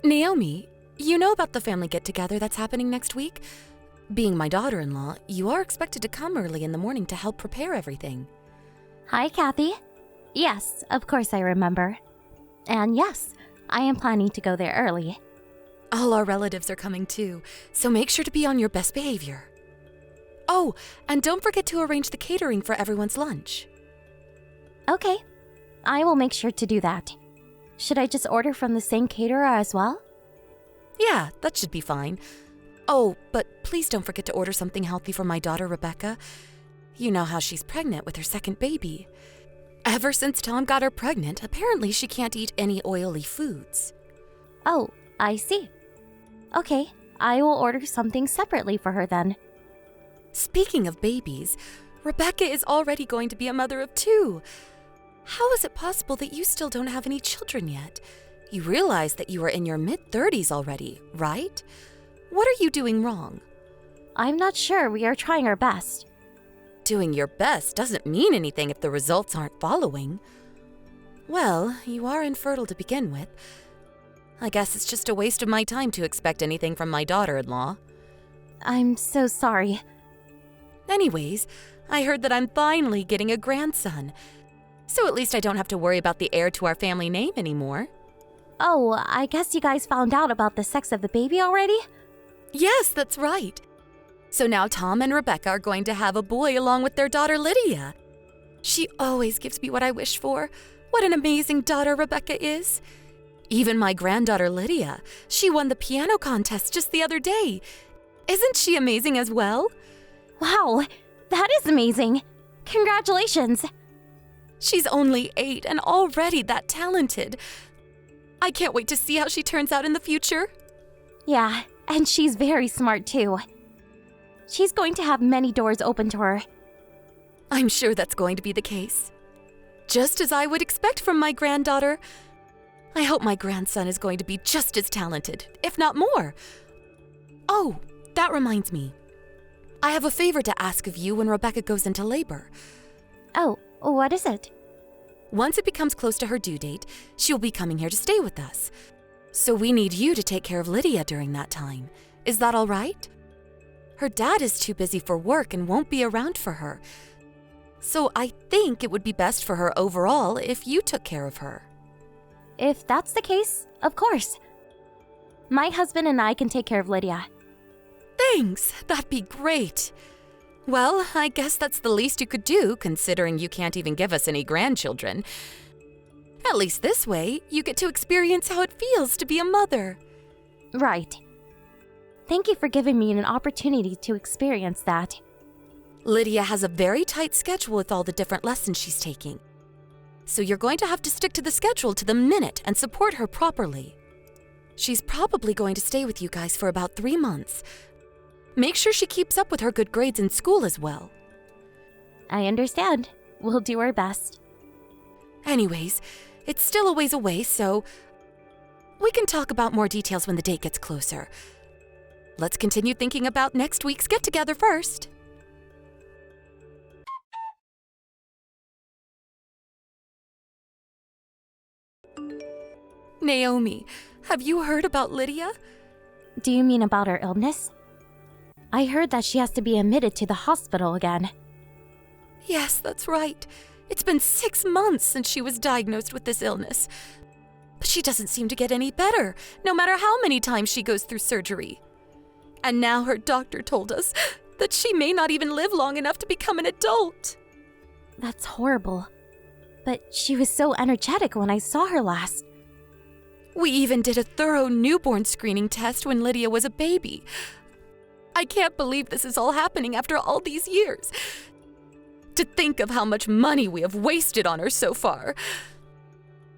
Naomi, you know about the family get-together that's happening next week? Being my daughter-in-law, you are expected to come early in the morning to help prepare everything. Hi, Kathy. Yes, of course I remember. And yes, I am planning to go there early. All our relatives are coming too, so make sure to be on your best behavior. Oh, and don't forget to arrange the catering for everyone's lunch. Okay, I will make sure to do that. Should I just order from the same caterer as well? Yeah, that should be fine. Oh, but please don't forget to order something healthy for my daughter, Rebecca. You know how she's pregnant with her second baby. Ever since Tom got her pregnant, apparently she can't eat any oily foods. Oh, I see. Okay, I will order something separately for her then. Speaking of babies, Rebecca is already going to be a mother of 2. How is it possible that you still don't have any children yet? You realize that you are in your mid-30s already, right? What are you doing wrong? I'm not sure. We are trying our best. Doing your best doesn't mean anything if the results aren't following. Well, you are infertile to begin with. I guess it's just a waste of my time to expect anything from my daughter-in-law. I'm so sorry. Anyways, I heard that I'm finally getting a grandson. So at least I don't have to worry about the heir to our family name anymore. Oh, I guess you guys found out about the sex of the baby already? Yes, that's right. So now Tom and Rebecca are going to have a boy along with their daughter Lydia. She always gives me what I wish for. What an amazing daughter Rebecca is. Even my granddaughter Lydia, she won the piano contest just the other day. Isn't she amazing as well? Wow, that is amazing. Congratulations. She's only 8 and already that talented. I can't wait to see how she turns out in the future. Yeah, and she's very smart too. She's going to have many doors open to her. I'm sure that's going to be the case. Just as I would expect from my granddaughter. I hope my grandson is going to be just as talented, if not more. Oh, that reminds me. I have a favor to ask of you when Rebecca goes into labor. Oh, what is it? Once it becomes close to her due date, she'll be coming here to stay with us. So we need you to take care of Lydia during that time. Is that all right? Her dad is too busy for work and won't be around for her. So I think it would be best for her overall if you took care of her. If that's the case, of course. My husband and I can take care of Lydia. Thanks, that'd be great. Well, I guess that's the least you could do, considering you can't even give us any grandchildren. At least this way, you get to experience how it feels to be a mother. Right. Thank you for giving me an opportunity to experience that. Lydia has a very tight schedule with all the different lessons she's taking. So you're going to have to stick to the schedule to the minute and support her properly. She's probably going to stay with you guys for about 3 months. Make sure she keeps up with her good grades in school as well. I understand. We'll do our best. Anyways, it's still a ways away, so we can talk about more details when the date gets closer. Let's continue thinking about next week's get-together first. Naomi, have you heard about Lydia? Do you mean about her illness? I heard that she has to be admitted to the hospital again. Yes, that's right. It's been 6 months since she was diagnosed with this illness. But she doesn't seem to get any better, no matter how many times she goes through surgery. And now her doctor told us that she may not even live long enough to become an adult. That's horrible. But she was so energetic when I saw her last. We even did a thorough newborn screening test when Lydia was a baby. I can't believe this is all happening after all these years. To think of how much money we have wasted on her so far.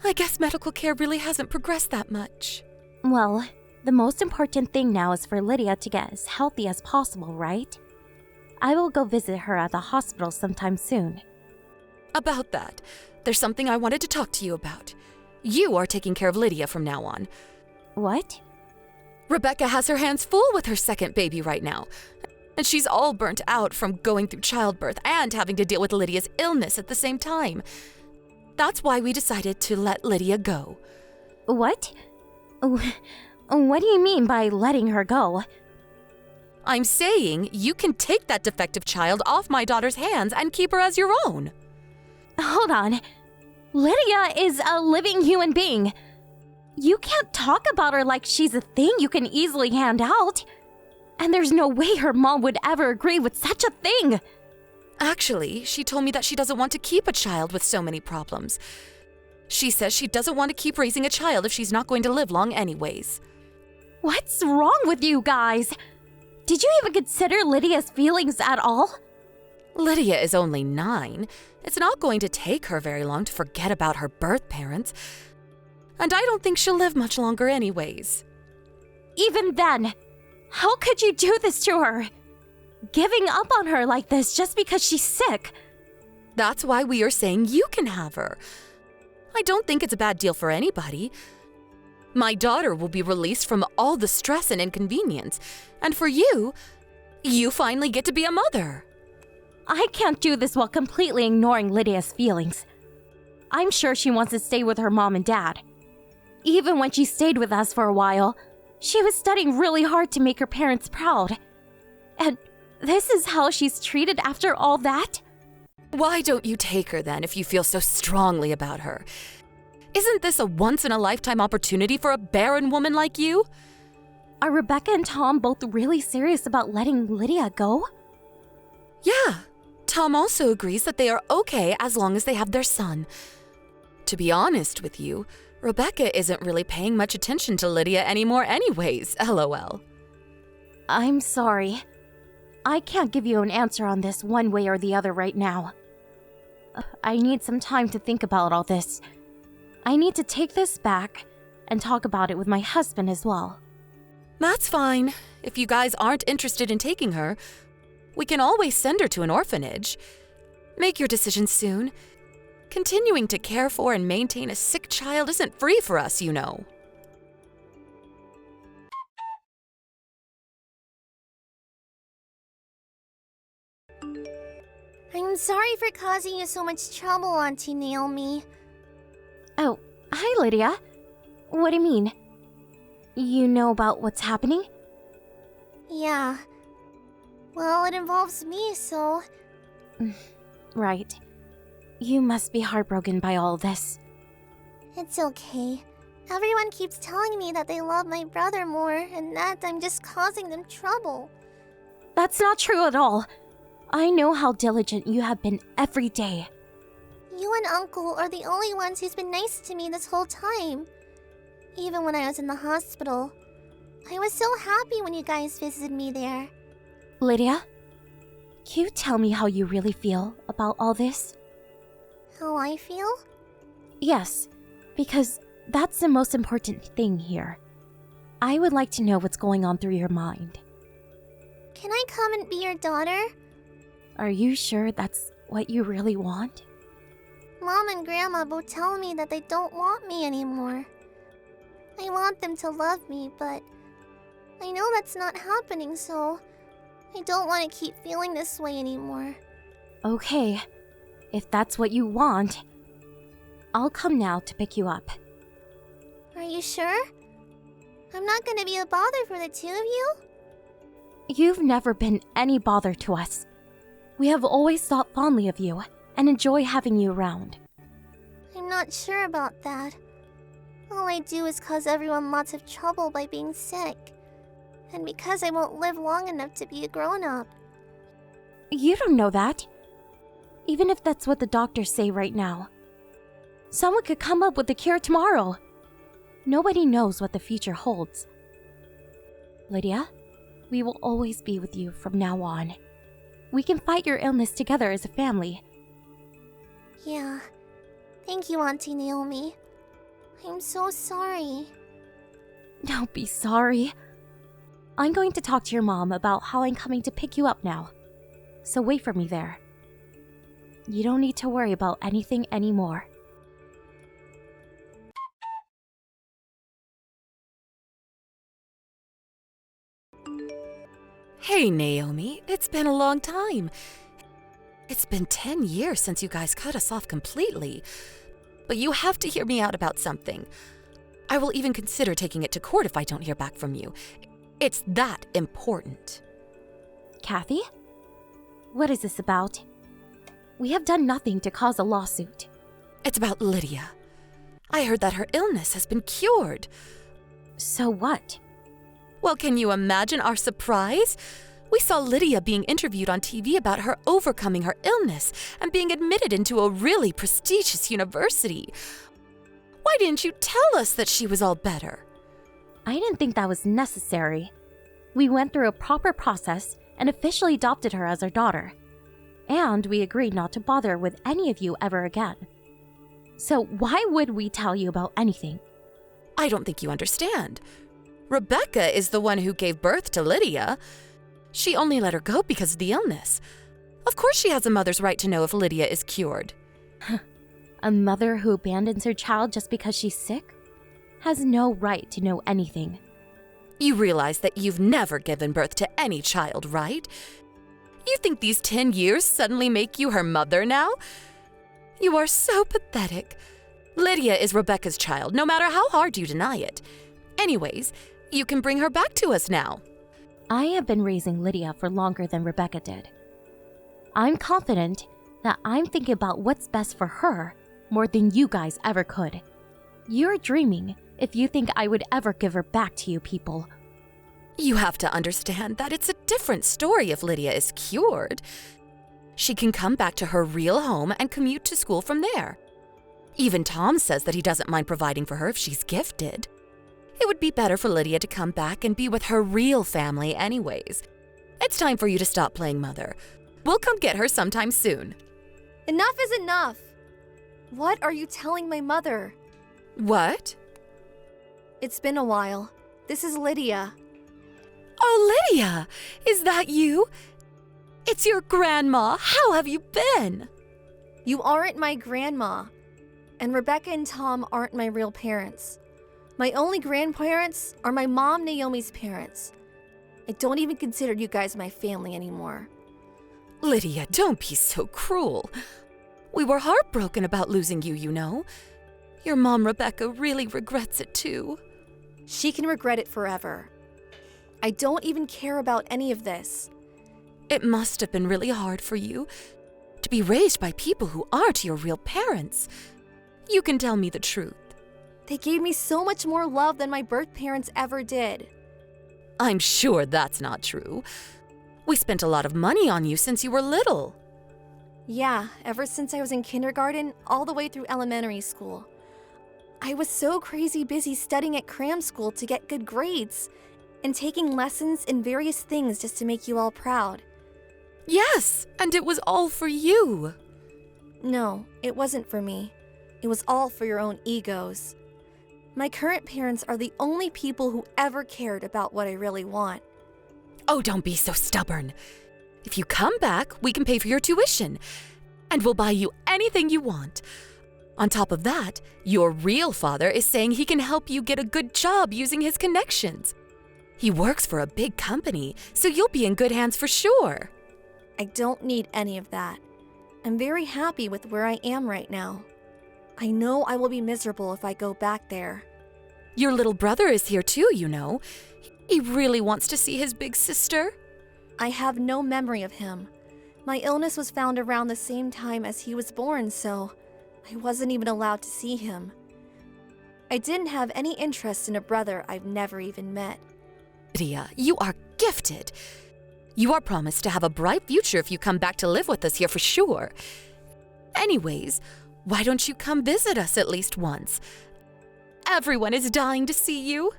I guess medical care really hasn't progressed that much. Well, the most important thing now is for Lydia to get as healthy as possible, right? I will go visit her at the hospital sometime soon. About that, there's something I wanted to talk to you about. You are taking care of Lydia from now on. What? Rebecca has her hands full with her second baby right now. And she's all burnt out from going through childbirth and having to deal with Lydia's illness at the same time. That's why we decided to let Lydia go. What? Oh, what do you mean by letting her go? I'm saying you can take that defective child off my daughter's hands and keep her as your own. Hold on. Lydia is a living human being. You can't talk about her like she's a thing you can easily hand out. And there's no way her mom would ever agree with such a thing. Actually, she told me that she doesn't want to keep a child with so many problems. She says she doesn't want to keep raising a child if she's not going to live long anyways. What's wrong with you guys? Did you even consider Lydia's feelings at all? Lydia is only 9. It's not going to take her very long to forget about her birth parents. And I don't think she'll live much longer anyways. Even then, how could you do this to her? Giving up on her like this just because she's sick. That's why we are saying you can have her. I don't think it's a bad deal for anybody. My daughter will be released from all the stress and inconvenience. And for you, you finally get to be a mother. I can't do this while completely ignoring Lydia's feelings. I'm sure she wants to stay with her mom and dad. Even when she stayed with us for a while, she was studying really hard to make her parents proud. And this is how she's treated after all that? Why don't you take her then if you feel so strongly about her? Isn't this a once-in-a-lifetime opportunity for a barren woman like you? Are Rebecca and Tom both really serious about letting Lydia go? Yeah. Tom also agrees that they are okay as long as they have their son. To be honest with you, Rebecca isn't really paying much attention to Lydia anymore anyways, LOL. I'm sorry. I can't give you an answer on this one way or the other right now. I need some time to think about all this. I need to take this back and talk about it with my husband as well. That's fine. If you guys aren't interested in taking her, we can always send her to an orphanage. Make your decision soon. Continuing to care for and maintain a sick child isn't free for us, you know. I'm sorry for causing you so much trouble, Auntie Naomi. Oh, hi Lydia. What do you mean? You know about what's happening? Yeah. Well, it involves me, so... Right. You must be heartbroken by all this. It's okay. Everyone keeps telling me that they love my brother more, and that I'm just causing them trouble. That's not true at all. I know how diligent you have been every day. You and Uncle are the only ones who's been nice to me this whole time. Even when I was in the hospital. I was so happy when you guys visited me there. Lydia, can you tell me how you really feel about all this? How I feel? Yes, because that's the most important thing here. I would like to know what's going on through your mind. Can I come and be your daughter? Are you sure that's what you really want? Mom and Grandma both tell me that they don't want me anymore. I want them to love me, but I know that's not happening, so I don't want to keep feeling this way anymore. Okay, if that's what you want, I'll come now to pick you up. Are you sure? I'm not gonna be a bother for the two of you? You've never been any bother to us. We have always thought fondly of you and enjoy having you around. I'm not sure about that. All I do is cause everyone lots of trouble by being sick. And because I won't live long enough to be a grown-up. You don't know that. Even if that's what the doctors say right now. Someone could come up with a cure tomorrow. Nobody knows what the future holds. Lydia, we will always be with you from now on. We can fight your illness together as a family. Yeah. Thank you, Auntie Naomi. I'm so sorry. Don't be sorry. I'm going to talk to your mom about how I'm coming to pick you up now. So wait for me there. You don't need to worry about anything anymore. Hey, Naomi, it's been a long time. It's been 10 years since you guys cut us off completely. But you have to hear me out about something. I will even consider taking it to court if I don't hear back from you. It's that important. Kathy? What is this about? We have done nothing to cause a lawsuit. It's about Lydia. I heard that her illness has been cured. So what? Well, can you imagine our surprise? We saw Lydia being interviewed on TV about her overcoming her illness and being admitted into a really prestigious university. Why didn't you tell us that she was all better? I didn't think that was necessary. We went through a proper process and officially adopted her as our daughter. And we agreed not to bother with any of you ever again. So why would we tell you about anything? I don't think you understand. Rebecca is the one who gave birth to Lydia. She only let her go because of the illness. Of course she has a mother's right to know if Lydia is cured. A mother who abandons her child just because she's sick has no right to know anything. You realize that you've never given birth to any child, right? You think these 10 years suddenly make you her mother now? You are so pathetic. Lydia is Rebecca's child, no matter how hard you deny it. Anyways, you can bring her back to us now. I have been raising Lydia for longer than Rebecca did. I'm confident that I'm thinking about what's best for her more than you guys ever could. You're dreaming if you think I would ever give her back to you people. You have to understand that it's a different story if Lydia is cured. She can come back to her real home and commute to school from there. Even Tom says that he doesn't mind providing for her if she's gifted. It would be better for Lydia to come back and be with her real family anyways. It's time for you to stop playing mother. We'll come get her sometime soon. Enough is enough! What are you telling my mother? What? It's been a while. This is Lydia. Oh, Lydia! Is that you? It's your grandma. How have you been? You aren't my grandma. And Rebecca and Tom aren't my real parents. My only grandparents are my mom Naomi's parents. I don't even consider you guys my family anymore. Lydia, don't be so cruel. We were heartbroken about losing you, you know. Your mom, Rebecca, really regrets it too. She can regret it forever. I don't even care about any of this. It must have been really hard for you to be raised by people who aren't your real parents. You can tell me the truth. They gave me so much more love than my birth parents ever did. I'm sure that's not true. We spent a lot of money on you since you were little. Yeah, ever since I was in kindergarten, all the way through elementary school. I was so crazy busy studying at cram school to get good grades and taking lessons in various things just to make you all proud. Yes, and it was all for you. No, it wasn't for me. It was all for your own egos. My current parents are the only people who ever cared about what I really want. Oh, don't be so stubborn. If you come back, we can pay for your tuition, and we'll buy you anything you want. On top of that, your real father is saying he can help you get a good job using his connections. He works for a big company, so you'll be in good hands for sure. I don't need any of that. I'm very happy with where I am right now. I know I will be miserable if I go back there. Your little brother is here too, you know. He really wants to see his big sister. I have no memory of him. My illness was found around the same time as he was born, so I wasn't even allowed to see him. I didn't have any interest in a brother I've never even met. Lydia, you are gifted. You are promised to have a bright future if you come back to live with us here for sure. Anyways, why don't you come visit us at least once? Everyone is dying to see you.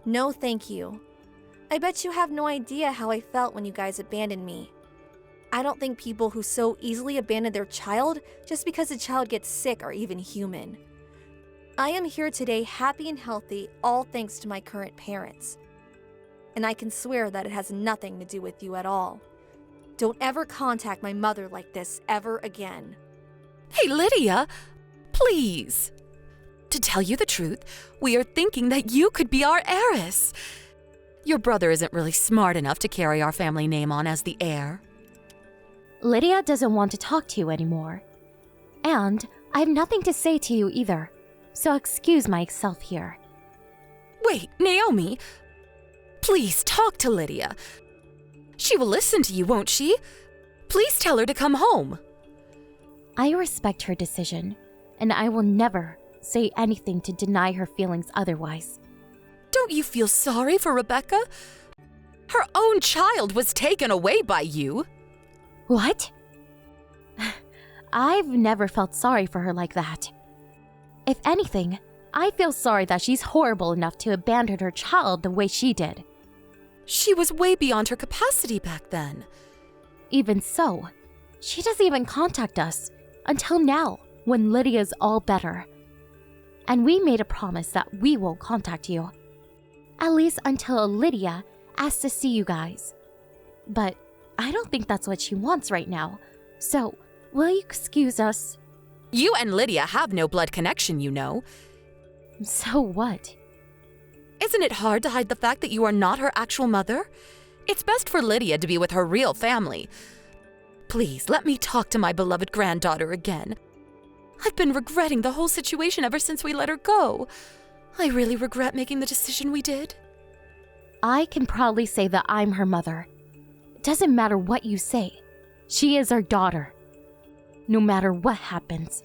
No, thank you. I bet you have no idea how I felt when you guys abandoned me. I don't think people who so easily abandon their child just because the child gets sick are even human. I am here today happy and healthy, all thanks to my current parents. And I can swear that it has nothing to do with you at all. Don't ever contact my mother like this ever again. Hey, Lydia, please. To tell you the truth, we are thinking that you could be our heiress. Your brother isn't really smart enough to carry our family name on as the heir. Lydia doesn't want to talk to you anymore. And I have nothing to say to you either, so excuse myself here. Wait, Naomi. Please talk to Lydia. She will listen to you, won't she? Please tell her to come home. I respect her decision, and I will never say anything to deny her feelings otherwise. Don't you feel sorry for Rebecca? Her own child was taken away by you. What? I've never felt sorry for her like that. If anything, I feel sorry that she's horrible enough to abandon her child the way she did. She was way beyond her capacity back then. Even so, she doesn't even contact us until now, when Lydia's all better. And we made a promise that we won't contact you. At least until Lydia asks to see you guys. But I don't think that's what she wants right now. So, will you excuse us? You and Lydia have no blood connection, you know. So what? Isn't it hard to hide the fact that you are not her actual mother? It's best for Lydia to be with her real family. Please, let me talk to my beloved granddaughter again. I've been regretting the whole situation ever since we let her go. I really regret making the decision we did. I can proudly say that I'm her mother. It doesn't matter what you say. She is our daughter. No matter what happens.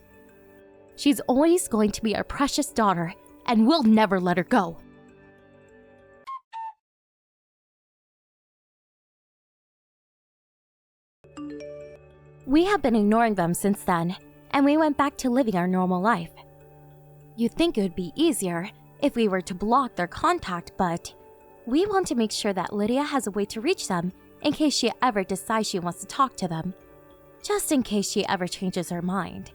She's always going to be our precious daughter, and we'll never let her go. We have been ignoring them since then, and we went back to living our normal life. You'd think it would be easier if we were to block their contact, but we want to make sure that Lydia has a way to reach them in case she ever decides she wants to talk to them. Just in case she ever changes her mind.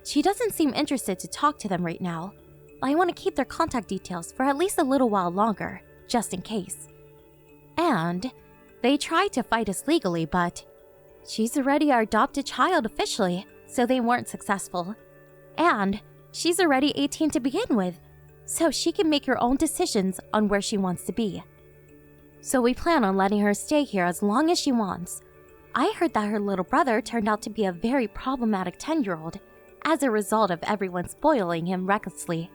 She doesn't seem interested to talk to them right now, but I want to keep their contact details for at least a little while longer, just in case. And they tried to fight us legally, but she's already our adopted child officially, so they weren't successful. And she's already 18 to begin with, so she can make her own decisions on where she wants to be. So we plan on letting her stay here as long as she wants. I heard that her little brother turned out to be a very problematic 10-year-old as a result of everyone spoiling him recklessly.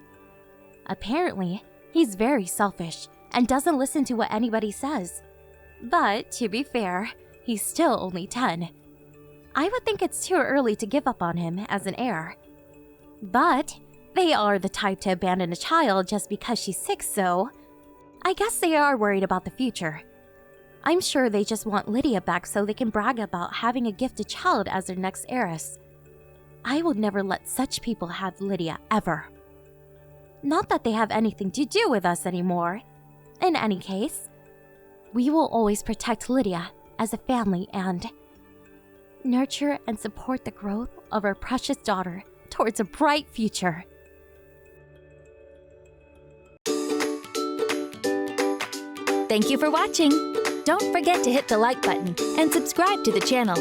Apparently, he's very selfish and doesn't listen to what anybody says. But to be fair, he's still only 10. I would think it's too early to give up on him as an heir. But they are the type to abandon a child just because she's sick, so I guess they are worried about the future. I'm sure they just want Lydia back so they can brag about having a gifted child as their next heiress. I will never let such people have Lydia ever. Not that they have anything to do with us anymore. In any case, we will always protect Lydia as a family and nurture and support the growth of our precious daughter towards a bright future. Thank you for watching. Don't forget to hit the like button and subscribe to the channel.